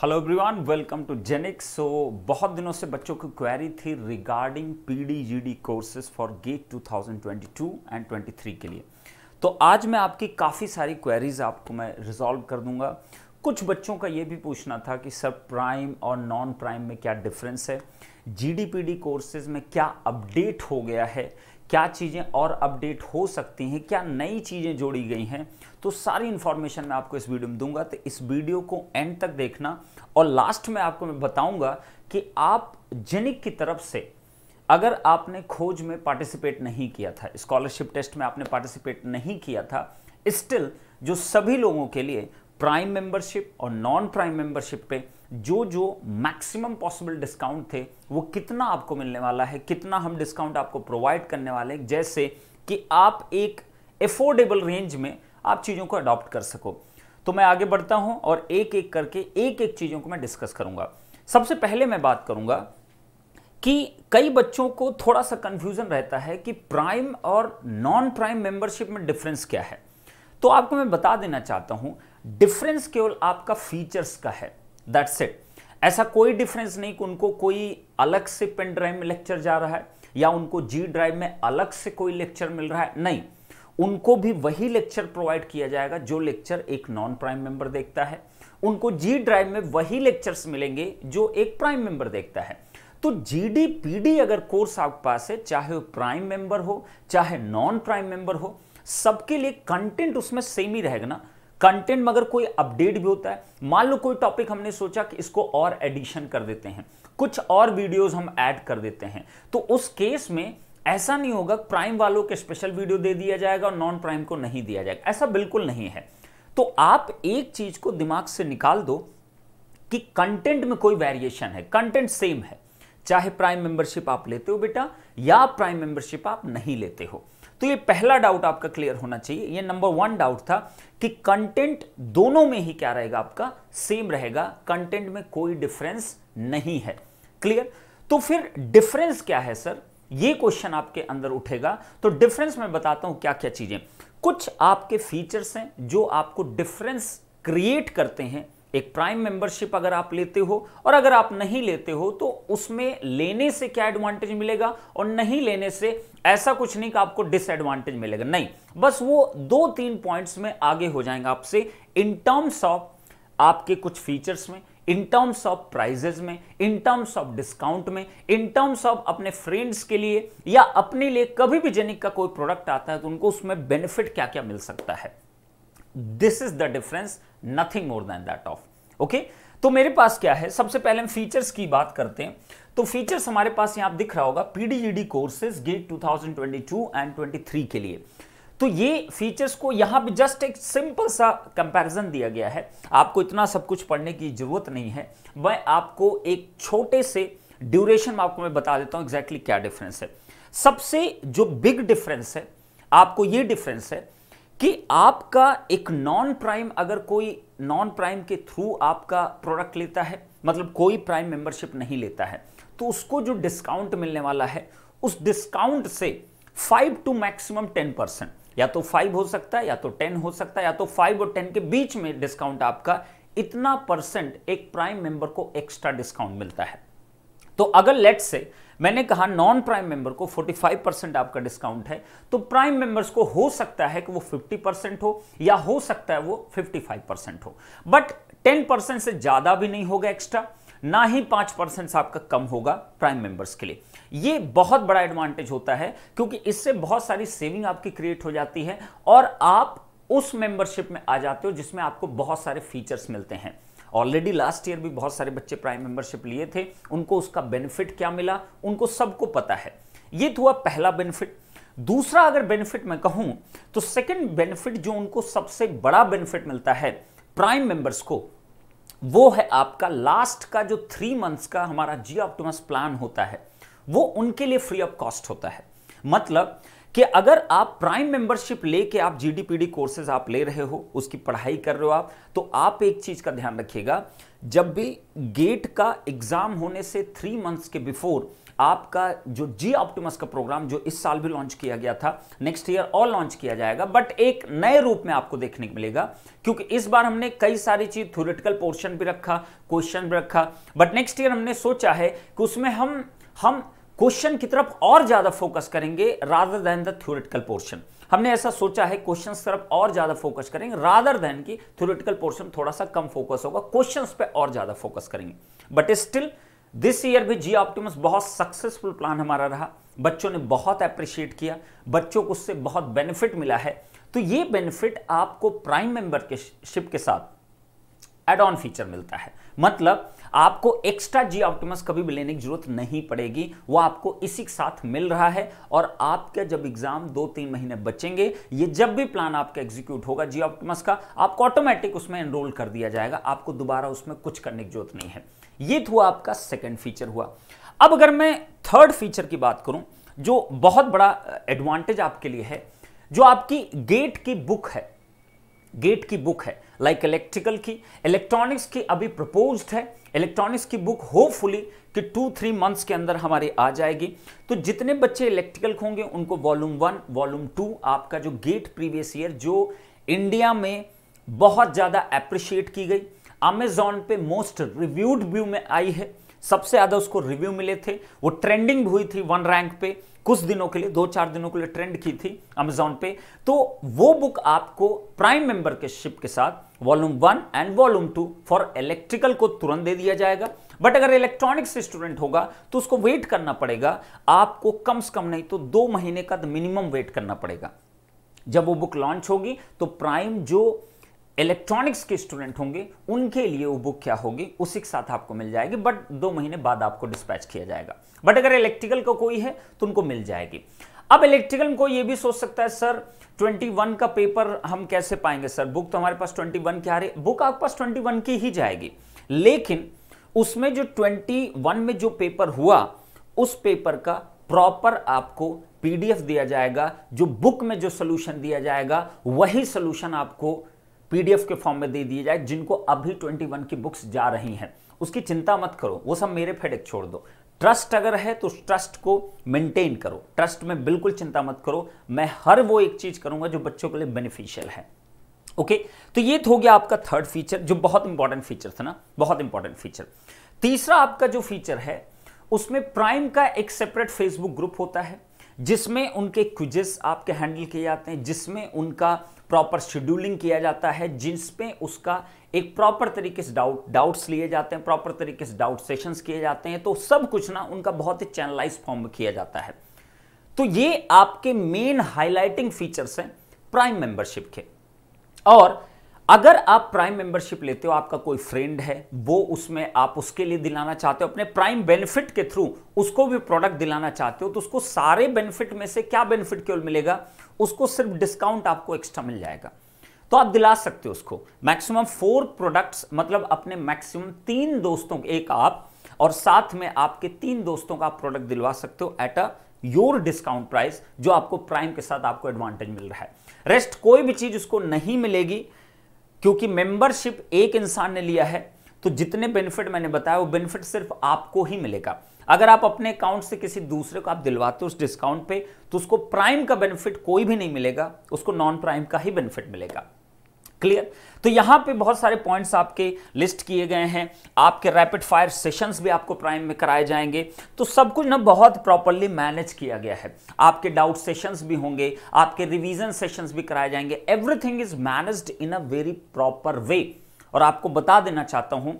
Hello everyone, welcome to Genix. So बहुत दिनों से बच्चों की क्वेरी थी regarding PDGD courses for GATE 2022 and 23 के लिए। तो आज मैं आपकी काफ़ी सारी क्वेरीज आपको मैं रिजॉल्व कर दूंगा। कुछ बच्चों का ये भी पूछना था कि सर प्राइम और नॉन प्राइम में क्या डिफरेंस है, जीडीपीडी कोर्सेज में क्या अपडेट हो गया है, क्या चीज़ें और अपडेट हो सकती हैं, क्या नई चीज़ें जोड़ी गई हैं। तो सारी इन्फॉर्मेशन मैं आपको इस वीडियो में दूंगा, तो इस वीडियो को एंड तक देखना। और लास्ट में आपको मैं बताऊंगा कि आप जेनिक की तरफ से अगर आपने खोज में पार्टिसिपेट नहीं किया था, स्कॉलरशिप टेस्ट में आपने पार्टिसिपेट नहीं किया था, स्टिल जो सभी लोगों के लिए प्राइम मेंबरशिप और नॉन प्राइम मेंबरशिप पे जो जो मैक्सिमम पॉसिबल डिस्काउंट थे वो कितना आपको मिलने वाला है, कितना हम डिस्काउंट आपको प्रोवाइड करने वाले हैं, जैसे कि आप एक एफोर्डेबल रेंज में आप चीज़ों को अडॉप्ट कर सको। तो मैं आगे बढ़ता हूं और एक एक करके एक एक चीज़ों को मैं डिस्कस करूंगा। सबसे पहले मैं बात करूंगा कि कई बच्चों को थोड़ा सा कंफ्यूजन रहता है कि प्राइम और नॉन प्राइम मेंबरशिप में डिफरेंस क्या है। तो आपको मैं बता देना चाहता हूं, डिफरेंस केवल आपका फीचर्स का है, दैट्स इट। ऐसा कोई डिफरेंस नहीं कि उनको कोई अलग से पेन ड्राइव में लेक्चर जा रहा है या उनको जी ड्राइव में अलग से कोई लेक्चर मिल रहा है, नहीं, उनको भी वही लेक्चर प्रोवाइड किया जाएगा जो लेक्चर एक नॉन प्राइम मेंबर देखता है। उनको जी ड्राइव में वही लेक्चर्स मिलेंगे जो एक प्राइम मेंबर देखता है। तो जीडीपीडी अगर कोर्स आपके पास है, चाहे वो प्राइम मेंबर हो चाहे नॉन प्राइम मेंबर हो, सबके लिए कंटेंट उसमें सेम ही रहेगा ना। कंटेंट मगर कोई अपडेट भी होता है, मान लो कोई टॉपिक हमने सोचा कि इसको और एडिशन कर देते हैं, कुछ और वीडियोस हम ऐड कर देते हैं, तो उस केस में ऐसा नहीं होगा प्राइम वालों के स्पेशल वीडियो दे दिया जाएगा और नॉन प्राइम को नहीं दिया जाएगा, ऐसा बिल्कुल नहीं है। तो आप एक चीज को दिमाग से निकाल दो कि कंटेंट में कोई वेरिएशन है, कंटेंट सेम है, चाहे प्राइम मेंबरशिप आप लेते हो बेटा या प्राइम मेंबरशिप आप नहीं लेते हो। तो ये पहला डाउट आपका क्लियर होना चाहिए। ये नंबर 1 डाउट था कि कंटेंट दोनों में ही क्या रहेगा, आपका सेम रहेगा, कंटेंट में कोई डिफरेंस नहीं है। क्लियर? तो फिर डिफरेंस क्या है सर, ये क्वेश्चन आपके अंदर उठेगा। तो डिफरेंस मैं बताता हूं क्या क्या चीजें। कुछ आपके फीचर्स हैं जो आपको डिफरेंस क्रिएट करते हैं। एक प्राइम मेंबरशिप अगर आप लेते हो और अगर आप नहीं लेते हो तो उसमें लेने से क्या एडवांटेज मिलेगा और नहीं लेने से ऐसा कुछ नहीं कि आपको डिसएडवांटेज मिलेगा, नहीं, बस वो 2-3 पॉइंट्स में आगे हो जाएंगे आपसे इन टर्म्स ऑफ आपके कुछ फीचर्स में, इन टर्म्स ऑफ प्राइजेस में, इन टर्म्स ऑफ डिस्काउंट में, इन टर्म्स ऑफ अपने फ्रेंड्स के लिए या अपने लिए कभी भी जेनिक का कोई प्रोडक्ट आता है तो उनको उसमें बेनिफिट क्या क्या मिल सकता है। This is the difference, nothing more than that of. Okay, तो मेरे पास क्या है, सबसे पहले हम फीचर्स की बात करते हैं। तो फीचर्स हमारे पास यहां दिख रहा होगा, पीडीजीडी कोर्सेज गेट 2022 एंड 23 के लिए। तो ये फीचर्स को यहां भी जस्ट एक सिंपल सा कंपैरिजन दिया गया है, आपको इतना सब कुछ पढ़ने की जरूरत नहीं है। मैं आपको एक छोटे से ड्यूरेशन में आपको मैं बता देता हूं एग्जैक्टली क्या डिफरेंस है। सबसे जो बिग डिफरेंस है आपको ये डिफरेंस है कि आपका एक नॉन प्राइम, अगर कोई नॉन प्राइम के थ्रू आपका प्रोडक्ट लेता है, मतलब कोई प्राइम मेंबरशिप नहीं लेता है, तो उसको जो डिस्काउंट मिलने वाला है उस डिस्काउंट से 5 टू मैक्सिमम 10%, या तो 5 हो सकता है या तो 10 हो सकता है, या तो 5 और 10 के बीच में डिस्काउंट आपका, इतना परसेंट एक प्राइम मेंबर को एक्स्ट्रा डिस्काउंट मिलता है। तो अगर लेट्स से मैंने कहा नॉन प्राइम मेंबर को 45% आपका डिस्काउंट है, तो प्राइम मेंबर्स को हो सकता है कि वो 50% हो या हो सकता है वो 55% हो, बट 10% से ज्यादा भी नहीं होगा एक्स्ट्रा, ना ही 5% से आपका कम होगा प्राइम मेंबर्स के लिए। ये बहुत बड़ा एडवांटेज होता है क्योंकि इससे बहुत सारी सेविंग आपकी क्रिएट हो जाती है और आप उस मेंबरशिप में आ जाते हो जिसमें आपको बहुत सारे फीचर्स मिलते हैं। ऑलरेडी लास्ट ईयर भी बहुत सारे बच्चे प्राइम मेंबरशिप लिए थे, उनको उसका बेनिफिट क्या मिला उनको सबको पता है। ये तो हुआ पहला बेनिफिट। दूसरा अगर बेनिफिट मैं कहूं तो सेकंड बेनिफिट जो उनको सबसे बड़ा बेनिफिट मिलता है प्राइम मेंबर्स को, वो है आपका लास्ट का जो 3 मंथ्स का हमारा जी ऑप्टिमस प्लान होता है, वो उनके लिए फ्री ऑफ कॉस्ट होता है। मतलब कि अगर आप प्राइम मेंबरशिप लेके आप जीडीपीडी कोर्सेज आप ले रहे हो, उसकी पढ़ाई कर रहे हो आप, तो आप एक चीज का ध्यान रखिएगा, जब भी गेट का एग्जाम होने से 3 मंथ्स के बिफोर आपका जो जी ऑप्टिमस का प्रोग्राम जो इस साल भी लॉन्च किया गया था, नेक्स्ट ईयर और लॉन्च किया जाएगा, बट एक नए रूप में आपको देखने को मिलेगा, क्योंकि इस बार हमने कई सारी चीज थ्योरेटिकल पोर्शन भी रखा, क्वेश्चन भी रखा, बट नेक्स्ट ईयर हमने सोचा है कि उसमें हम क्वेश्चन की तरफ और ज्यादा फोकस करेंगे rather than the theoretical portion. हमने ऐसा सोचा है क्वेश्चंस तरफ और ज्यादा फोकस करेंगे रादर देन की थ्योरेटिकल पोर्शन थोड़ा सा कम फोकस होगा, क्वेश्चंस पे और ज्यादा फोकस करेंगे। बट स्टिल दिस ईयर भी जी ऑप्टिमस बहुत सक्सेसफुल प्लान हमारा रहा, बच्चों ने बहुत अप्रिशिएट किया, बच्चों को उससे बहुत बेनिफिट मिला है। तो ये बेनिफिट आपको प्राइम मेंबरशिप के साथ एड ऑन फीचर मिलता है, मतलब आपको एक्स्ट्रा जी ऑप्टिमस कभी भी लेने की जरूरत नहीं पड़ेगी, वो आपको इसी के साथ मिल रहा है। और आपका जब एग्जाम 2-3 महीने बचेंगे, ये जब भी प्लान आपका एग्जीक्यूट होगा जी ऑप्टिमस का, आपको ऑटोमेटिक उसमें एनरोल कर दिया जाएगा, आपको दोबारा उसमें कुछ करने की जरूरत नहीं है। ये हुआ आपका सेकंड फीचर हुआ। अब अगर मैं थर्ड फीचर की बात करूं, जो बहुत बड़ा एडवांटेज आपके लिए है, जो आपकी गेट की बुक है, गेट की बुक है, लाइक इलेक्ट्रिकल की, इलेक्ट्रॉनिक्स की अभी प्रपोज्ड है, इलेक्ट्रॉनिक्स की बुक होपफुली कि 2-3 मंथ्स के अंदर हमारे आ जाएगी। तो जितने बच्चे इलेक्ट्रिकल होंगे उनको वॉल्यूम 1, वॉल्यूम 2 आपका जो गेट प्रीवियस ईयर जो इंडिया में बहुत ज्यादा अप्रिशिएट की गई, अमेजॉन पे मोस्ट रिव्यूड व्यू में आई है, सबसे ज्यादा उसको रिव्यू मिले थे, वो ट्रेंडिंग भी हुई थी 1 रैंक पे कुछ दिनों के लिए, 2-4 दिनों के लिए ट्रेंड की थी अमेजॉन पे। तो वो बुक आपको प्राइम मेंबरशिप के साथ volume 1 and volume 2 for electrical को तुरंत दे दिया जाएगा। बट अगर इलेक्ट्रॉनिक्स स्टूडेंट होगा तो उसको वेट करना पड़ेगा, आपको कम से कम नहीं तो 2 महीने का मिनिमम वेट करना पड़ेगा। जब वो बुक लॉन्च होगी तो प्राइम जो इलेक्ट्रॉनिक्स के स्टूडेंट होंगे उनके लिए वो बुक क्या होगी, उसी के साथ आपको मिल जाएगी, बट 2 महीने बाद आपको डिस्पैच किया जाएगा। बट अगर इलेक्ट्रिकल का कोई है तो उनको मिल जाएगी। अब इलेक्ट्रिकल को ये भी सोच सकता है सर 21 का पेपर हम कैसे पाएंगे सर, बुक तो हमारे पास 21 की आ रही, बुक आपके पास 21 की ही जाएगी, लेकिन उसमें जो 21 में जो पेपर हुआ उस पेपर का प्रॉपर आपको पीडीएफ दिया जाएगा, जो बुक में जो सोल्यूशन दिया जाएगा वही सोल्यूशन आपको पीडीएफ के फॉर्म में दे दिए जाए, जिनको अभी 21 की बुक्स जा रही हैं। उसकी चिंता मत करो, वो सब मेरे फेडेक छोड़ दो। ट्रस्ट अगर है तो ट्रस्ट को मेंटेन करो, ट्रस्ट में बिल्कुल चिंता मत करो, मैं हर वो एक चीज करूंगा जो बच्चों के लिए बेनिफिशियल है। ओके, तो ये हो गया आपका थर्ड फीचर, जो बहुत इंपॉर्टेंट फीचर था ना, बहुत इंपॉर्टेंट फीचर। तीसरा आपका जो फीचर है उसमें प्राइम का एक सेपरेट फेसबुक ग्रुप होता है, जिसमें उनके क्विजेस आपके हैंडल किए जाते हैं, जिसमें उनका प्रॉपर शेड्यूलिंग किया जाता है, जिसमें उसका एक प्रॉपर तरीके से डाउट्स लिए जाते हैं, प्रॉपर तरीके से डाउट सेशंस किए जाते हैं। तो सब कुछ ना उनका बहुत ही चैनलाइज फॉर्म में किया जाता है। तो ये आपके मेन हाईलाइटिंग फीचर्स हैं प्राइम मेंबरशिप के। और अगर आप प्राइम मेंबरशिप लेते हो, आपका कोई फ्रेंड है, वो उसमें आप उसके लिए दिलाना चाहते हो, अपने प्राइम बेनिफिट के थ्रू उसको भी प्रोडक्ट दिलाना चाहते हो, तो उसको सारे बेनिफिट में से क्या बेनिफिट केवल मिलेगा, उसको सिर्फ डिस्काउंट आपको एक्स्ट्रा मिल जाएगा। तो आप दिला सकते हो उसको मैक्सिमम 4 प्रोडक्ट्स, मतलब अपने मैक्सिमम 3 दोस्तों, एक आप और साथ में आपके 3 दोस्तों का आप प्रोडक्ट दिलवा सकते हो at a your discount price, जो आपको प्राइम के साथ आपको एडवांटेज मिल रहा है। रेस्ट कोई भी चीज उसको नहीं मिलेगी, क्योंकि मेंबरशिप एक इंसान ने लिया है, तो जितने बेनिफिट मैंने बताया वो बेनिफिट सिर्फ आपको ही मिलेगा। अगर आप अपने अकाउंट से किसी दूसरे को आप दिलवाते हो उस डिस्काउंट पे, तो उसको प्राइम का बेनिफिट कोई भी नहीं मिलेगा, उसको नॉन प्राइम का ही बेनिफिट मिलेगा। क्लियर? तो यहां पे बहुत सारे पॉइंट्स आपके लिस्ट किए गए हैं। आपके रैपिड फायर सेशंस भी आपको प्राइम में कराए जाएंगे, तो सब कुछ ना बहुत प्रॉपर्ली मैनेज किया गया है। आपके डाउट सेशंस भी होंगे, आपके रिवीजन सेशंस भी कराए जाएंगे, everything is managed in a very proper way. और आपको बता देना चाहता हूं,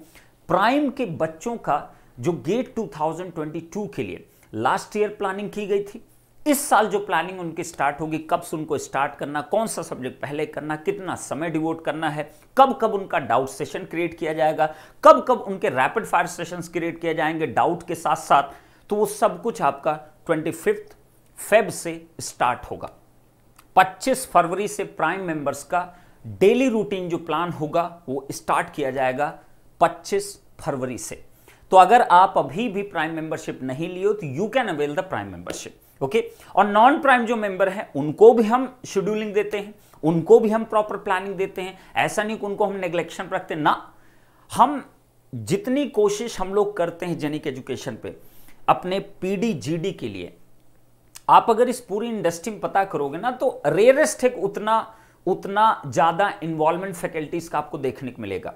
प्राइम के बच्चों का जो गेट 2022 के लिए लास्ट ईयर प्लानिंग की गई थी, इस साल जो प्लानिंग उनकी स्टार्ट होगी, कब से उनको स्टार्ट करना, कौन सा सब्जेक्ट पहले करना, कितना समय डिवोट करना है, कब कब उनका डाउट सेशन क्रिएट किया जाएगा, कब कब उनके रैपिड फायर सेशंस क्रिएट किए जाएंगे डाउट के साथ साथ, तो वो सब कुछ आपका 25 फेब से स्टार्ट होगा। 25 फरवरी से प्राइम मेंबर्स का डेली रूटीन जो प्लान होगा वो स्टार्ट किया जाएगा 25 फरवरी से। तो अगर आप अभी भी प्राइम मेंबरशिप नहीं लियो तो you can avail the prime membership. Okay, और नॉन प्राइम जो मेंबर हैं उनको भी हम शेड्यूलिंग देते हैं, उनको भी हम प्रॉपर प्लानिंग देते हैं। ऐसा नहीं कि उनको हम नेग्लेक्शन रखते ना, हम जितनी कोशिश हम लोग करते हैं जेनिक एजुकेशन पे, अपने पीडी जीडी के लिए, आप अगर इस पूरी इंडस्ट्री में पता करोगे ना, तो रेयरेस्ट है उतना ज्यादा इन्वॉल्वमेंट फैकल्टीज का आपको देखने को मिलेगा।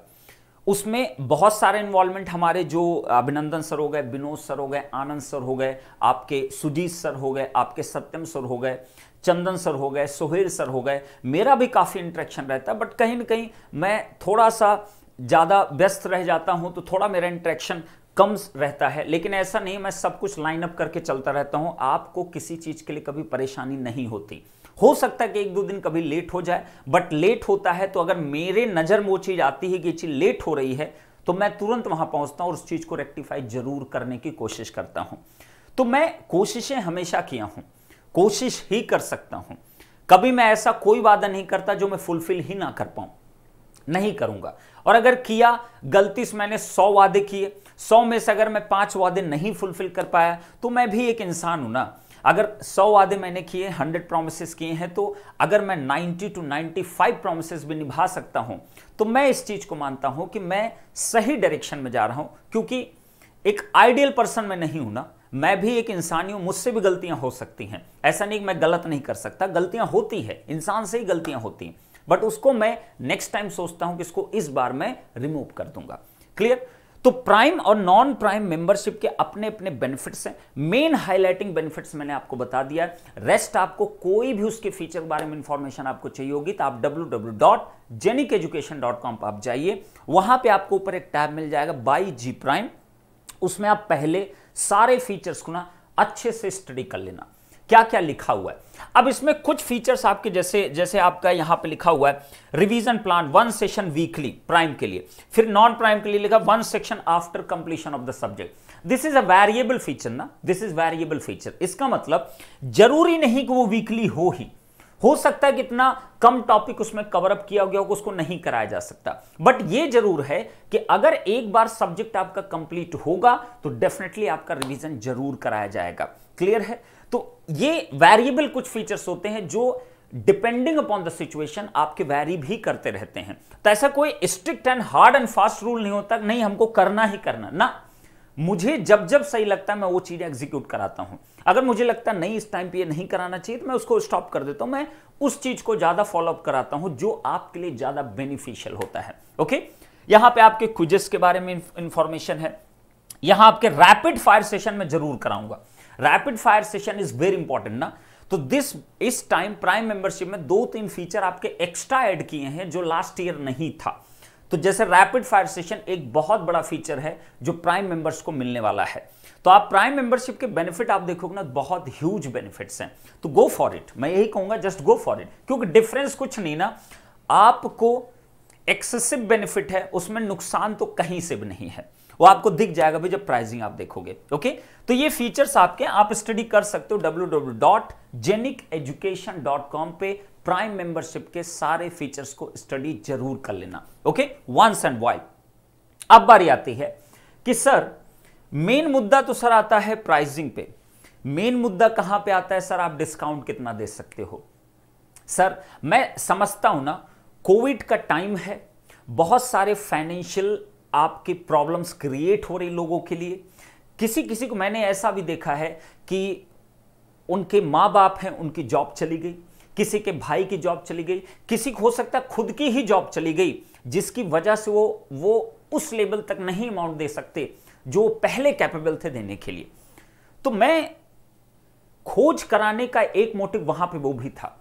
उसमें बहुत सारे इन्वॉल्वमेंट हमारे जो अभिनंदन सर हो गए, विनोद सर हो गए, आनंद सर हो गए, आपके सुजीत सर हो गए, आपके सत्यम सर हो गए, चंदन सर हो गए, सोहेल सर हो गए, मेरा भी काफ़ी इंटरेक्शन रहता है, बट कहीं ना कहीं मैं थोड़ा सा ज़्यादा व्यस्त रह जाता हूं, तो थोड़ा मेरा इंटरेक्शन कम रहता है। लेकिन ऐसा नहीं, मैं सब कुछ लाइन अप करके चलता रहता हूं, आपको किसी चीज़ के लिए कभी परेशानी नहीं होती। हो सकता है कि 1-2 दिन कभी लेट हो जाए, बट लेट होता है तो अगर मेरे नज़र में वो चीज़ आती है कि ये चीज़ लेट हो रही है, तो मैं तुरंत वहां पहुंचता हूं और उस चीज़ को रेक्टिफाई जरूर करने की कोशिश करता हूं। तो मैं कोशिशें हमेशा किया हूं, कोशिश ही कर सकता हूं। कभी मैं ऐसा कोई वादा नहीं करता जो मैं फुलफिल ही ना कर पाऊं, नहीं करूंगा। और अगर किया, गलती से मैंने 100 वादे किए, 100 में से अगर मैं 5 वादे नहीं फुलफिल कर पाया, तो मैं भी एक इंसान हूं ना। अगर 100 वादे मैंने किए, 100 प्रोमिसेस किए हैं, तो अगर मैं 90 to 95 प्रोमिसेस भी निभा सकता हूं, तो मैं इस चीज को मानता हूं कि मैं सही डायरेक्शन में जा रहा हूं। क्योंकि एक आइडियल पर्सन मैं नहीं हूं ना, मैं भी एक इंसान ही हूं, मुझसे भी गलतियां हो सकती हैं। ऐसा नहीं कि मैं गलत नहीं कर सकता, गलतियां होती है, इंसान से ही गलतियां होती हैं, बट उसको मैं नेक्स्ट टाइम सोचता हूं कि इसको इस बार मैं रिमूव कर दूंगा। क्लियर? तो प्राइम और नॉन प्राइम मेंबरशिप के अपने अपने बेनिफिट्स हैं। मेन हाईलाइटिंग बेनिफिट्स मैंने आपको बता दिया। रेस्ट आपको कोई भी उसके फीचर के बारे में इंफॉर्मेशन आपको चाहिए होगी तो आप www.genikeducation.com पर आप जाइए, वहां पे आपको ऊपर एक टैब मिल जाएगा बाई जी प्राइम, उसमें आप पहले सारे फीचर्स को ना अच्छे से स्टडी कर लेना, क्या क्या लिखा हुआ है। अब इसमें कुछ फीचर्स आपके जैसे आपका यहां पे लिखा हुआ है revision plan 1 session weekly prime के लिए, फिर नॉन प्राइम के लिए लिखा 1 section after completion of the subject. This is a variable feature ना, दिस इज वेरिएबल फीचर। इसका मतलब जरूरी नहीं कि वो वीकली हो सकता है कि इतना कम टॉपिक उसमें कवर अप किया गया हो, उसको नहीं कराया जा सकता, बट ये जरूर है कि अगर एक बार सब्जेक्ट आपका कंप्लीट होगा तो डेफिनेटली आपका रिवीजन जरूर कराया जाएगा। क्लियर है? तो ये वेरिएबल कुछ फीचर्स होते हैं जो डिपेंडिंग अपॉन द सिचुएशन आपके वैरी भी करते रहते हैं। तो ऐसा कोई strict and hard and fast rule नहीं होता, नहीं हमको करना ही करना ना, मुझे जब जब सही लगता है मैं वो चीजें एग्जीक्यूट कराता हूं। अगर मुझे लगता है नहीं इस टाइम पे ये नहीं कराना चाहिए तो मैं उसको स्टॉप कर देता हूं, मैं उस चीज को ज्यादा फॉलो अप कराता हूं जो आपके लिए ज्यादा बेनिफिशियल होता है। ओके, यहां पे आपके क्विज़ेस के बारे में इंफॉर्मेशन है, यहां आपके रैपिड फायर सेशन में जरूर कराऊंगा। Rapid fire session is very important ना, तो इस टाइम प्राइम मेंबरशिप में 2-3 फीचर आपके एक्स्ट्रा ऐड किए हैं जो लास्ट ईयर नहीं था। तो जैसे रैपिड फायर सेशन एक बहुत बड़ा फीचर है जो प्राइम मेंबर्स को मिलने वाला है। तो आप प्राइम मेंबरशिप के बेनिफिट आप देखोगे ना, बहुत ह्यूज बेनिफिट्स हैं, तो गो फॉर इट, मैं यही कहूंगा, जस्ट गो फॉर इट। क्योंकि डिफरेंस कुछ नहीं ना, आपको एक्सेसिव बेनिफिट है, उसमें नुकसान तो कहीं से भी नहीं है, वो आपको दिख जाएगा भी जब प्राइसिंग आप देखोगे। ओके, तो ये फीचर्स आपके आप स्टडी कर सकते हो www.genikeducation.com पे, प्राइम मेंबरशिप के सारे फीचर्स को स्टडी जरूर कर लेना। Okay, once and wide. अब बारी आती है कि सर मेन मुद्दा तो सर आता है प्राइसिंग पे, मेन मुद्दा कहां पे आता है सर, आप डिस्काउंट कितना दे सकते हो। सर मैं समझता हूं ना, कोविड का टाइम है, बहुत सारे फाइनेंशियल आपकी प्रॉब्लम्स क्रिएट हो रही लोगों के लिए। किसी को मैंने ऐसा भी देखा है कि उनके माँ बाप हैं, उनकी जॉब चली गई, किसी के भाई की जॉब चली गई, किसी को हो सकता है खुद की ही जॉब चली गई, जिसकी वजह से वो उस लेवल तक नहीं अमाउंट दे सकते जो पहले कैपेबल थे देने के लिए। तो मैं खोज कराने का एक मोटिव वहां पे वो भी था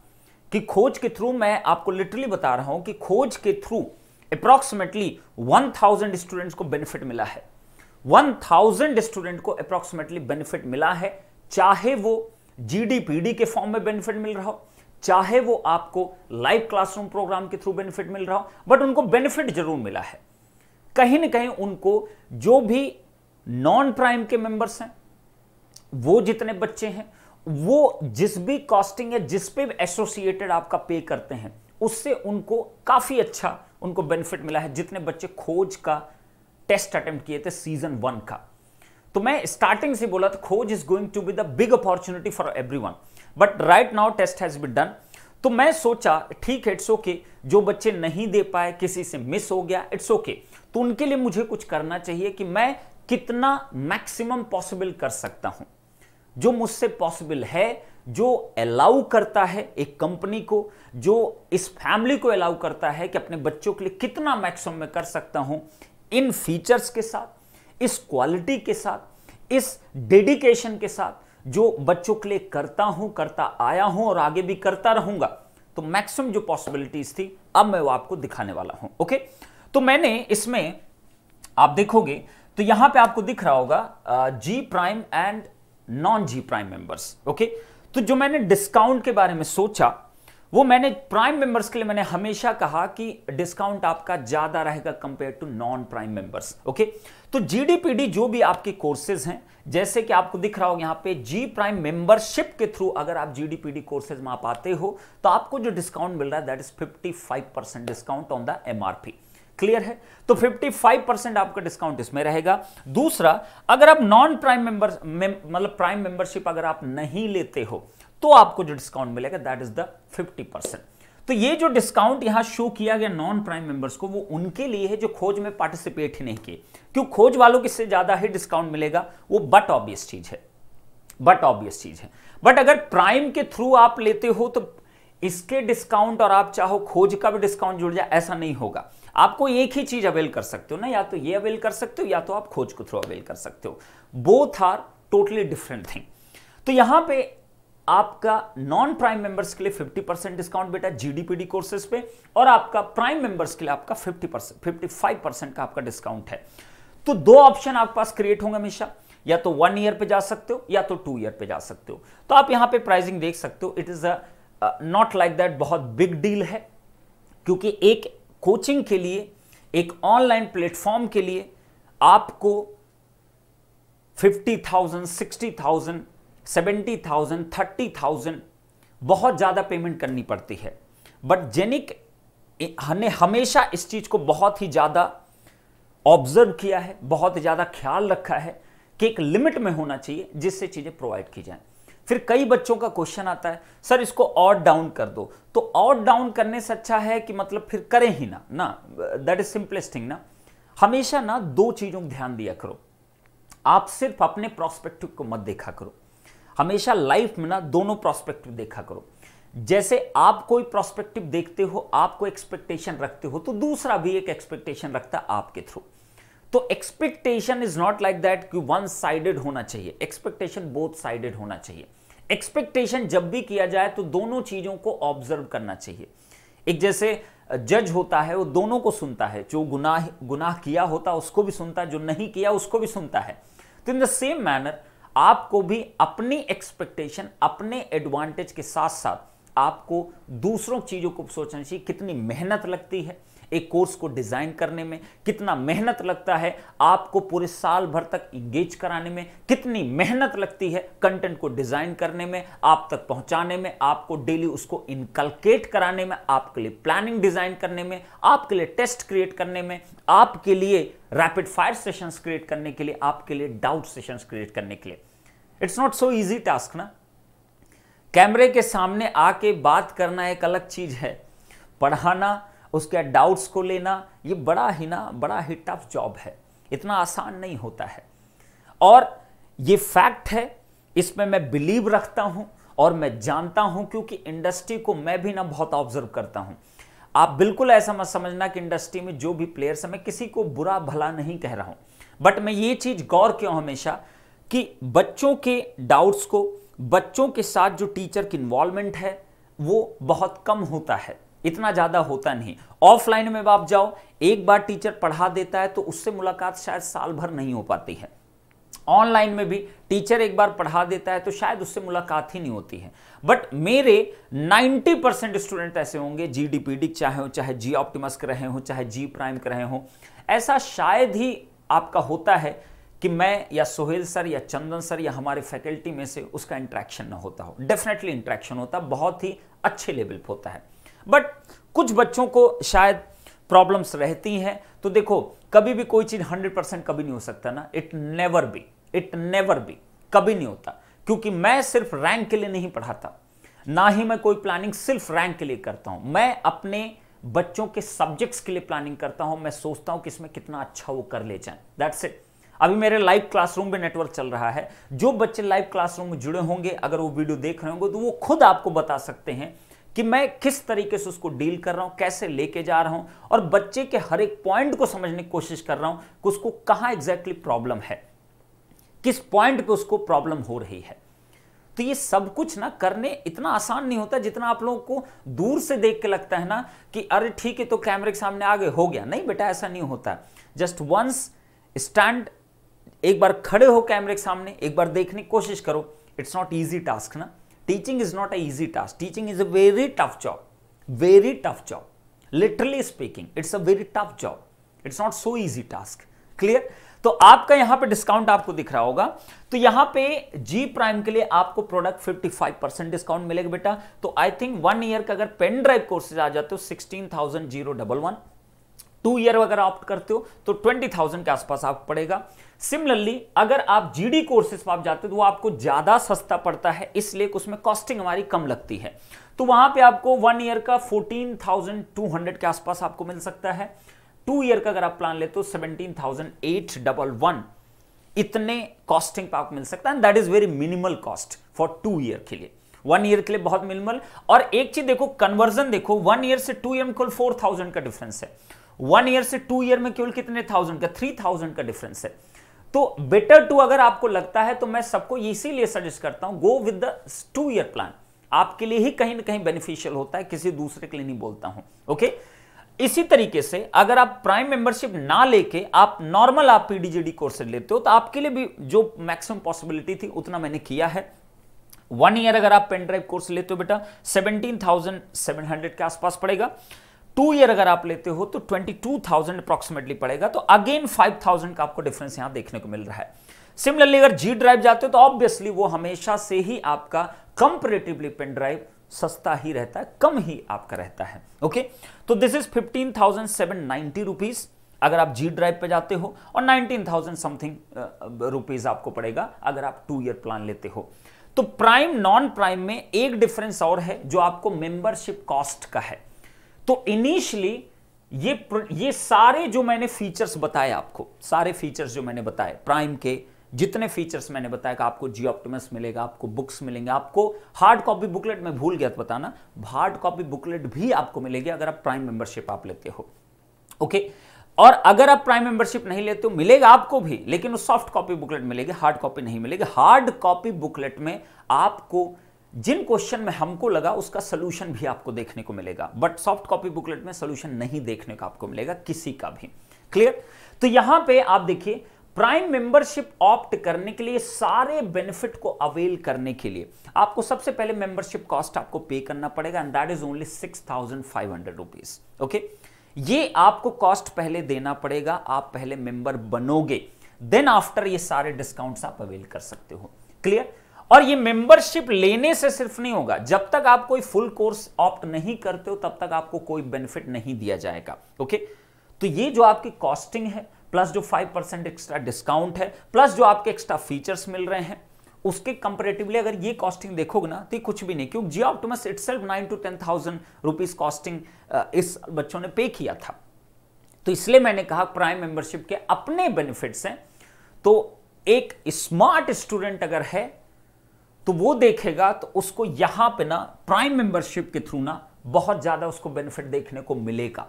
कि खोज के थ्रू, मैं आपको लिटरली बता रहा हूं कि खोज के थ्रू अप्रॉक्सीमेटली 1000 स्टूडेंट्स को बेनिफिट मिला है। 1000 स्टूडेंट को अप्रॉक्सीमेटली बेनिफिट मिला है, चाहे वो जीडीपीडी के फॉर्म में बेनिफिट मिल रहा हो, चाहे वो आपको लाइव क्लासरूम प्रोग्राम के थ्रू बेनिफिट मिल रहा हो, बट उनको बेनिफिट जरूर मिला है। कहीं ना कहीं उनको, जो भी नॉन प्राइम के मेंबर्स हैं, वो जितने बच्चे हैं, वो जिस भी कॉस्टिंग है, जिस पे एसोसिएटेड आपका पे करते हैं, उससे उनको काफी अच्छा उनको बेनिफिट मिला है, जितने बच्चे खोज का टेस्ट अटेम्प्ट किए थे सीजन 1 का। तो मैं स्टार्टिंग से बोला था खोज is going to be the big opportunity for everyone, but right now test has been done. तो मैं सोचा ठीक है, इट्स ओके, जो बच्चे नहीं दे पाए, किसी से मिस हो गया, इट्स ओके, तो उनके लिए मुझे कुछ करना चाहिए कि मैं कितना मैक्सिमम पॉसिबल कर सकता हूं, जो मुझसे पॉसिबल है, जो अलाउ करता है एक कंपनी को, जो इस फैमिली को अलाउ करता है कि अपने बच्चों के लिए कितना मैक्सिमम मैं कर सकता हूं, इन फीचर्स के साथ, इस क्वालिटी के साथ, इस डेडिकेशन के साथ, जो बच्चों के लिए करता हूं, करता आया हूं और आगे भी करता रहूंगा। तो मैक्सिमम जो पॉसिबिलिटीज थी अब मैं वो आपको दिखाने वाला हूं। ओके, तो मैंने इसमें आप देखोगे तो यहां पे आपको दिख रहा होगा G Prime and non G Prime members. Okay, तो जो मैंने डिस्काउंट के बारे में सोचा वो मैंने प्राइम मेंबर्स के लिए मैंने हमेशा कहा कि डिस्काउंट आपका ज्यादा रहेगा compare to non prime members. Okay, तो जीडीपीडी जो भी आपके कोर्सेज हैं, जैसे कि आपको दिख रहा होगा यहां पे जी प्राइम मेंबरशिप के थ्रू अगर आप जीडीपीडी कोर्सेज में आप आते हो तो आपको जो डिस्काउंट मिल रहा है that is 55% discount on the MRP. Clear है? तो 55% आपका डिस्काउंट इसमें रहेगा। दूसरा, अगर आप नॉन प्राइम मेंबर मतलब प्राइम मेंबरशिप अगर आप नहीं लेते हो तो आपको जो डिस्काउंट मिलेगा दैट इज द 50%। तो ये जो डिस्काउंट यहां शो किया गया नॉन प्राइम मेंबर्स को, वो उनके लिए है जो खोज में पार्टिसिपेट ही नहीं किए। क्यों? खोज वालों को इससे ज्यादा ही डिस्काउंट मिलेगा, वो बट ऑब्वियस चीज है। बट अगर प्राइम के थ्रू आप लेते हो तो इसके डिस्काउंट और आप चाहो खोज का भी डिस्काउंट जुड़ जाए, ऐसा नहीं होगा। आपको एक ही चीज अवेल कर सकते हो ना, या तो ये अवेल कर सकते हो या तो आप खोज के थ्रू अवेल कर सकते हो। Both are totally different thing. तो यहां पे आपका नॉन प्राइम मेंबर्स के लिए 50% डिस्काउंट बेटा जीडीपीडी कोर्सेज पे, और आपका प्राइम मेंबर्स के लिए आपका 55% का आपका डिस्काउंट है। तो दो ऑप्शन आपके पास क्रिएट होंगे हमेशा, या तो 1 ईयर पे जा सकते हो या तो 2 ईयर पे जा सकते हो। तो आप यहां पे प्राइसिंग देख सकते हो, it is not like that बहुत बिग डील है, क्योंकि एक कोचिंग के लिए, एक ऑनलाइन प्लेटफॉर्म के लिए आपको 50,000, 60,000, 70,000, 30,000 बहुत ज्यादा पेमेंट करनी पड़ती है। बट जेनिक ने हमेशा इस चीज को बहुत ही ज्यादा ऑब्जर्व किया है, बहुत ज्यादा ख्याल रखा है कि एक लिमिट में होना चाहिए जिससे चीजें प्रोवाइड की जाएं। फिर कई बच्चों का क्वेश्चन आता है, सर इसको और डाउन कर दो। तो और डाउन करने से अच्छा है कि मतलब फिर करें ही ना, दैट इज सिंपलेस्ट थिंग ना। हमेशा ना दो चीजों को ध्यान दिया करो, आप सिर्फ अपने प्रोस्पेक्टिव को मत देखा करो, हमेशा लाइफ में ना दोनों प्रोस्पेक्टिव देखा करो। जैसे आप कोई प्रोस्पेक्टिव देखते हो, आपको एक्सपेक्टेशन रखते हो, तो दूसरा भी एक एक्सपेक्टेशन रखता है आपके थ्रू। तो expectation is not like that कि वन साइडेड होना चाहिए, एक्सपेक्टेशन बोथ साइडेड होना चाहिए। एक्सपेक्टेशन जब भी किया जाए तो दोनों चीजों को ऑब्जर्व करना चाहिए। एक जैसे जज होता है, वो दोनों को सुनता है, जो गुनाह किया होता है उसको भी सुनता है, जो नहीं किया उसको भी सुनता है। तो इन द सेम मैनर आपको भी अपनी एक्सपेक्टेशन, अपने एडवांटेज के साथ साथ आपको दूसरों चीजों को सोचना चाहिए। कितनी मेहनत लगती है एक कोर्स को डिजाइन करने में, कितना मेहनत लगता है आपको पूरे साल भर तक इंगेज कराने में, कितनी मेहनत लगती है कंटेंट को डिजाइन करने में, आप तक पहुंचाने में, आपको डेली उसको इनकलकेट कराने में, आपके लिए प्लानिंग डिजाइन करने में, आपके लिए टेस्ट क्रिएट करने में, आपके लिए रैपिड फायर सेशंस क्रिएट करने के लिए, आपके लिए डाउट सेशंस क्रिएट करने के लिए। It's not so easy task ना। कैमरे के सामने आके बात करना एक अलग चीज है, पढ़ाना, उसके डाउट्स को लेना, ये बड़ा ही टफ जॉब है, इतना आसान नहीं होता है। और ये फैक्ट है, इसमें मैं बिलीव रखता हूं और मैं जानता हूं, क्योंकि इंडस्ट्री को मैं भी ना बहुत ऑब्जर्व करता हूं। आप बिल्कुल ऐसा मत समझना कि इंडस्ट्री में जो भी प्लेयर्स हैं, मैं किसी को बुरा भला नहीं कह रहा हूं, बट मैं ये चीज गौर किया हमेशा कि बच्चों के डाउट्स को, बच्चों के साथ जो टीचर की इन्वॉल्वमेंट है वो बहुत कम होता है, इतना ज्यादा होता नहीं। ऑफलाइन में आप जाओ, एक बार टीचर पढ़ा देता है तो उससे मुलाकात शायद साल भर नहीं हो पाती है। ऑनलाइन में भी टीचर एक बार पढ़ा देता है तो शायद उससे मुलाकात ही नहीं होती है। बट मेरे 90% स्टूडेंट ऐसे होंगे, जीडीपीडी चाहे हो, चाहे जी ऑप्टिमस कर रहे हो, चाहे जी प्राइम कर रहे हो, ऐसा शायद ही आपका होता है कि मैं या सोहेल सर या चंदन सर या हमारे फैकल्टी में से उसका इंटरेक्शन ना होता हो। डेफिनेटली इंटरेक्शन होता, बहुत ही अच्छे लेवल पर होता है। बट कुछ बच्चों को शायद प्रॉब्लम्स रहती हैं। तो देखो, कभी भी कोई चीज 100% कभी नहीं हो सकता ना, इट नेवर बी, कभी नहीं होता। क्योंकि मैं सिर्फ रैंक के लिए नहीं पढ़ाता, ना ही मैं कोई प्लानिंग सिर्फ रैंक के लिए करता हूं। मैं अपने बच्चों के सब्जेक्ट्स के लिए प्लानिंग करता हूं। मैं सोचता हूं कि इसमें कितना अच्छा वो कर ले जाए, दैट्स इट। अभी मेरे लाइव क्लासरूम में नेटवर्क चल रहा है, जो बच्चे लाइव क्लासरूम में जुड़े होंगे अगर वो वीडियो देख रहे होंगे तो वो खुद आपको बता सकते हैं कि मैं किस तरीके से उसको डील कर रहा हूं, कैसे लेके जा रहा हूं और बच्चे के हर एक पॉइंट को समझने की कोशिश कर रहा हूं कि उसको कहां एग्जैक्टली प्रॉब्लम है, किस पॉइंट पे उसको प्रॉब्लम हो रही है। तो ये सब कुछ ना करने इतना आसान नहीं होता जितना आप लोगों को दूर से देख के लगता है ना कि अरे ठीक है तो कैमरे के सामने आगे हो गया। नहीं बेटा, ऐसा नहीं होता। जस्ट वंस स्टैंड, एक बार खड़े हो कैमरे के सामने, एक बार देखने की कोशिश करो। इट्स नॉट इजी टास्क ना, teaching is not a easy task, teaching is a very tough job, very tough job, literally speaking it's a very tough job, it's not so easy task. Clear? तो आपका यहां पे discount आपको दिख रहा होगा, तो यहां पे जी प्राइम के लिए आपको प्रोडक्ट 55% डिस्काउंट मिलेगा बेटा। तो आई थिंक 1 ईयर का अगर पेन ड्राइव कोर्सेज आ जाते हो 16,011, 2 ईयर अगर ऑप्ट करते हो तो 20,000 के आसपास आपको पड़ेगा। सिमिलरली अगर आप जीडी कोर्सेज पर आप जाते हो तो वो आपको ज्यादा सस्ता पड़ता है, इसलिए उसमें कॉस्टिंग हमारी कम लगती है। तो वहां पे आपको 1 ईयर का 14,200 के आसपास आपको मिल सकता है। 2 ईयर का अगर आप प्लान लेते हो 17,811 इतने कॉस्टिंग पे आपको मिल सकता है। That is very minimal cost for 2 year के लिए, 1 ईयर के लिए बहुत मिनिमल। और एक चीज देखो, कन्वर्जन देखो, 1 ईयर से 2 ईयर में केवल 4,000 का डिफरेंस है, 1 ईयर से 2 ईयर में केवल कितने थाउजेंड का, 3,000 का डिफरेंस है। तो बेटर टू अगर आपको लगता है तो मैं सबको इसीलिए सजेस्ट करता हूं go with the 2 year plan, आपके लिए ही कहीं ना कहीं बेनिफिशियल होता है, किसी दूसरे के लिए नहीं बोलता हूं। ओके, इसी तरीके से अगर आप प्राइम मेंबरशिप ना लेके आप नॉर्मल आप पीडीजीडी कोर्स लेते हो तो आपके लिए भी जो मैक्सिमम पॉसिबिलिटी थी उतना मैंने किया है। 1 ईयर अगर आप पेन ड्राइव कोर्स लेते हो बेटा 17,700 के आसपास पड़ेगा। 2 ईयर अगर आप लेते हो तो 22,000 अप्रोक्सीमेटली पड़ेगा। तो अगेन 5,000 का आपको डिफरेंस यहां देखने को मिल रहा है। सिमिलरली अगर जी ड्राइव जाते हो तो ऑब्वियसली वो हमेशा से ही आपका कंपैरेटिवली पेन ड्राइव सस्ता ही रहता है, कम ही आपका रहता है। ओके, तो दिस इज 15,790 रुपीज अगर आप जी ड्राइव पे जाते हो और 19,000 समथिंग रुपीज आपको पड़ेगा अगर आप 2 ईयर प्लान लेते हो। तो प्राइम नॉन प्राइम में एक डिफरेंस और है जो आपको मेंबरशिप कॉस्ट का है। तो इनिशियली ये सारे जो मैंने फीचर्स बताए आपको, सारे फीचर्स जो मैंने बताए प्राइम के, जितने फीचर्स मैंने बताया कि आपको जी ऑप्टिमस मिलेगा, आपको बुक्स मिलेंगे, आपको हार्ड कॉपी बुकलेट, मैं भूल गया था बताना, हार्ड कॉपी बुकलेट भी आपको मिलेगी अगर आप प्राइम मेंबरशिप आप लेते हो। ओके, और अगर आप प्राइम मेंबरशिप नहीं लेते हो मिलेगा आपको भी, लेकिन वो सॉफ्ट कॉपी बुकलेट मिलेगी, हार्ड कॉपी नहीं मिलेगी। हार्ड कॉपी बुकलेट में आपको जिन क्वेश्चन में हमको लगा उसका सोल्यूशन भी आपको देखने को मिलेगा, बट सॉफ्ट कॉपी बुकलेट में सोल्यूशन नहीं देखने को आपको मिलेगा किसी का भी। क्लियर? तो यहां पे आप देखिए प्राइम मेंबरशिप ऑप्ट करने के लिए, सारे बेनिफिट को अवेल करने के लिए आपको सबसे पहले मेंबरशिप कॉस्ट आपको पे करना पड़ेगा and that is only 6,500 rupees. Okay, ये आपको कॉस्ट पहले देना पड़ेगा, आप पहले मेंबर बनोगे, देन आफ्टर ये सारे डिस्काउंट्स आप अवेल कर सकते हो। क्लियर? और ये मेंबरशिप लेने से सिर्फ नहीं होगा, जब तक आप कोई फुल कोर्स ऑप्ट नहीं करते हो तब तक आपको कोई बेनिफिट नहीं दिया जाएगा। ओके, तो ये जो आपकी कॉस्टिंग है प्लस जो 5% एक्स्ट्रा डिस्काउंट है प्लस जो आपके एक्स्ट्रा फीचर्स मिल रहे हैं उसके कंपैरेटिवली अगर ये कॉस्टिंग देखोगे ना तो कुछ भी नहीं, क्योंकि G Optimus itself 9 to 10,000 rupees costing इस बच्चों ने पे किया था। तो इसलिए मैंने कहा प्राइम मेंबरशिप के अपने बेनिफिट्स हैं। तो एक स्मार्ट स्टूडेंट अगर है तो वो देखेगा तो उसको यहां पे ना प्राइम मेंबरशिप के थ्रू ना बहुत ज्यादा उसको बेनिफिट देखने को मिलेगा।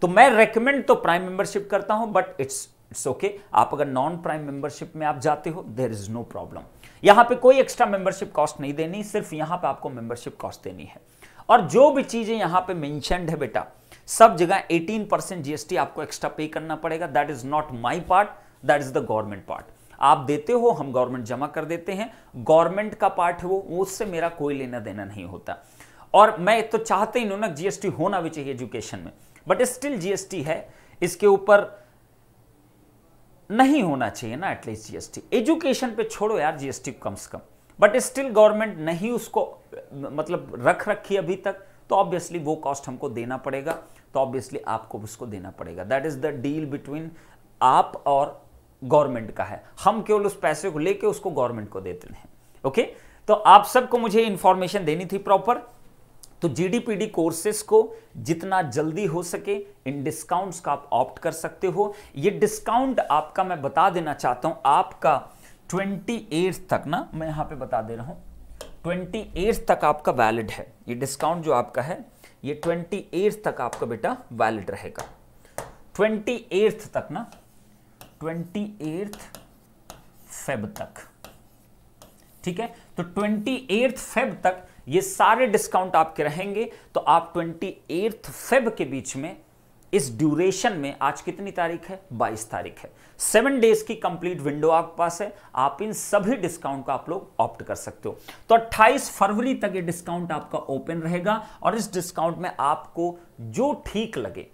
तो मैं रेकमेंड तो प्राइम मेंबरशिप करता हूं, बट इट्स ओके, आप अगर नॉन प्राइम मेंबरशिप में आप जाते हो देयर इज नो प्रॉब्लम। यहां पे कोई एक्स्ट्रा मेंबरशिप कॉस्ट नहीं देनी, सिर्फ यहां पे आपको मेंबरशिप कॉस्ट देनी है। और जो भी चीजें यहां पे मेंशन्ड है बेटा, सब जगह 18% जीएसटी आपको एक्स्ट्रा पे करना पड़ेगा। That is not my part, that is the government part. आप देते हो, हम गवर्नमेंट जमा कर देते हैं, गवर्नमेंट का पार्ट है वो, उससे मेरा कोई लेना देना नहीं होता। और मैं तो चाहते ही ना जीएसटी होना भी चाहिए एजुकेशन में, बट स्टिल जीएसटी है, इसके ऊपर नहीं होना चाहिए ना एटलीस्ट जीएसटी। एजुकेशन पे छोड़ो यार जीएसटी कम से कम, बट स्टिल गवर्नमेंट नहीं उसको मतलब रख रखी अभी तक, तो ऑब्वियसली वो कॉस्ट हमको देना पड़ेगा, तो ऑब्वियसली आपको उसको देना पड़ेगा। That is the deal between आप और गवर्नमेंट का है, हम केवल उस पैसे को लेके उसको गवर्नमेंट को देते हैं। ओके, तो आप सबको मुझे इंफॉर्मेशन देनी थी प्रॉपर। तो जीडीपीडी कोर्सेज को जितना जल्दी हो सके इन डिस्काउंट्स का आप ऑप्ट कर सकते हो। ये डिस्काउंट आपका मैं बता देना चाहता हूं, आपका 28 तक ना, मैं यहां पे बता दे रहा हूं, 28 तक आपका वैलिड है। ये डिस्काउंट जो आपका है ये 28 तक आपका बेटा वैलिड रहेगा, 28 तक ना, 28 फेब तक, ठीक है। तो 28 फेब तक ये सारे डिस्काउंट आपके रहेंगे। तो आप 28 फेब के बीच में इस ड्यूरेशन में, आज कितनी तारीख है, 22 तारीख है, 7 डेज की कंप्लीट विंडो आपके पास है। आप इन सभी डिस्काउंट का आप लोग ऑप्ट कर सकते हो। तो 28 फरवरी तक ये डिस्काउंट आपका ओपन रहेगा और इस डिस्काउंट में आपको जो ठीक लगे,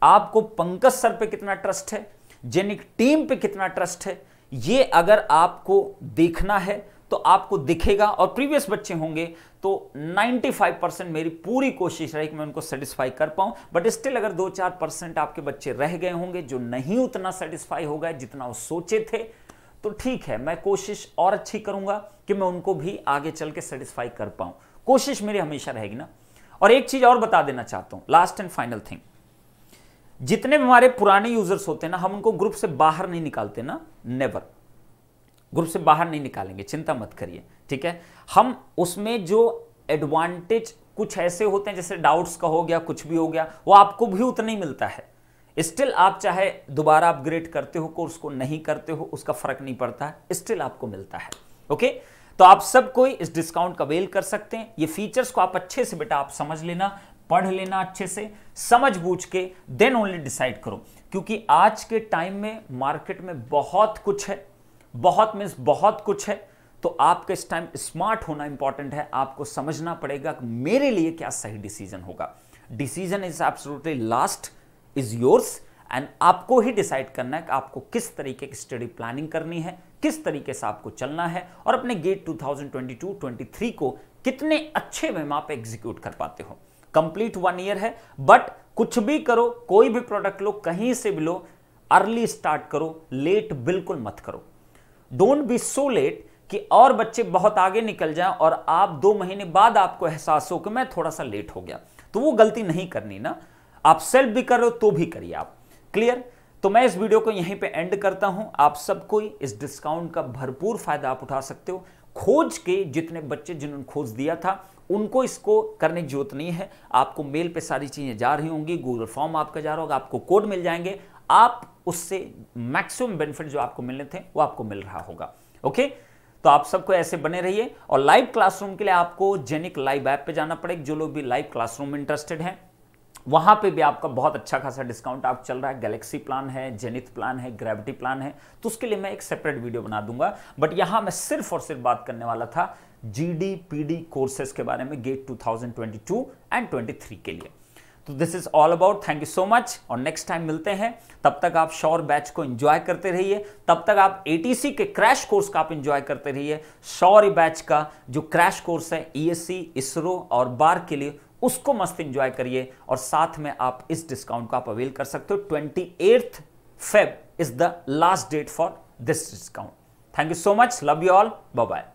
आपको पंकज सर पे कितना ट्रस्ट है, जेनिक टीम पे कितना ट्रस्ट है, ये अगर आपको देखना है तो आपको दिखेगा। और प्रीवियस बच्चे होंगे तो 95% मेरी पूरी कोशिश रही कि मैं उनको सेटिस्फाई कर पाऊं, बट स्टिल अगर 2-4% आपके बच्चे रह गए होंगे जो नहीं उतना सेटिस्फाई हो गए जितना वो सोचे थे, तो ठीक है, मैं कोशिश और अच्छी करूंगा कि मैं उनको भी आगे चल के सेटिस्फाई कर पाऊं। कोशिश मेरी हमेशा रहेगी ना। और एक चीज और बता देना चाहता हूं, लास्ट एंड फाइनल थिंग, जितने भी हमारे पुराने यूजर्स होते हैं ना, हम उनको ग्रुप से बाहर नहीं निकालते ना, नेवर, ग्रुप से बाहर नहीं निकालेंगे, चिंता मत करिए, ठीक है। हम उसमें जो एडवांटेज कुछ ऐसे होते हैं, जैसे डाउट्स का हो गया, कुछ भी हो गया, वो आपको भी उतना ही मिलता है। स्टिल आप चाहे दोबारा अपग्रेड करते हो कोर्स को, नहीं करते हो, उसका फर्क नहीं पड़ता है, स्टिल आपको मिलता है। ओके, तो आप सब कोई इस डिस्काउंट का अवेल कर सकते हैं। ये फीचर्स को आप अच्छे से बेटा आप समझ लेना, पढ़ लेना अच्छे से, समझ बूझ के देन ओनली डिसाइड करो, क्योंकि आज के टाइम में मार्केट में बहुत कुछ है, बहुत मींस बहुत कुछ है। तो आपका इस टाइम स्मार्ट होना इंपॉर्टेंट है। आपको समझना पड़ेगा कि मेरे लिए क्या सही डिसीजन होगा। Decision is absolutely last, is yours, and आपको ही डिसाइड करना है कि आपको किस तरीके की स्टडी प्लानिंग करनी है, किस तरीके से आपको चलना है, और अपने गेट 2022-23 को कितने अच्छे वे में आप एग्जीक्यूट कर पाते हो। कंप्लीट 1 ईयर है, बट कुछ भी करो, कोई भी प्रोडक्ट लो, कहीं से भी लो, अर्ली स्टार्ट करो, लेट बिल्कुल मत करो। डोंट बी सो लेट कि और बच्चे बहुत आगे निकल जाएं और आप 2 महीने बाद आपको एहसास हो कि मैं थोड़ा सा लेट हो गया। तो वो गलती नहीं करनी ना। आप सेल्फ भी कर रहे हो तो भी करिए आप। क्लियर? तो मैं इस वीडियो को यहीं पे एंड करता हूं। आप सबको इस डिस्काउंट का भरपूर फायदा आप उठा सकते हो। खोज के जितने बच्चे जिन्होंने खोज दिया था उनको इसको करने की जरूरत नहीं है। आपको मेल पे सारी चीजें जा रही होंगी, गूगल फॉर्म आपका जा रहा होगा, आपको कोड मिल जाएंगे, आप उससे मैक्सिमम बेनिफिट जो आपको मिलने थे वो आपको मिल रहा होगा। ओके, तो आप सबको ऐसे बने रहिए। और लाइव क्लासरूम के लिए आपको जेनिक लाइव ऐप पे जाना पड़ेगा। जो लोग भी लाइव क्लासरूम में इंटरेस्टेड हैं, वहां पे भी आपका बहुत अच्छा खासा डिस्काउंट आप चल रहा है। गैलेक्सी प्लान है, जेनिथ प्लान है, ग्रेविटी प्लान है, तो उसके लिए मैं एक सेपरेट वीडियो बना दूंगा। बट यहां मैं सिर्फ और सिर्फ बात करने वाला था जीडीपीडी कोर्सेज के बारे में, गेट 2022 एंड 23 के लिए। तो this is all about. Thank you so much, और नेक्स्ट टाइम मिलते हैं। तब तक आप श्योर बैच को एंजॉय करते रहिए, तब तक आप एटीसी के क्रैश कोर्स का आप एंजॉय करते रहिए। श्योर बैच का जो क्रैश कोर्स है ईएससी, इसरो और बार के लिए, उसको मस्त एंजॉय करिए। और साथ में आप इस डिस्काउंट को आप अवेल कर सकते हो। 28 Feb is the last date for this discount. Thank you so much, love you all, bye bye.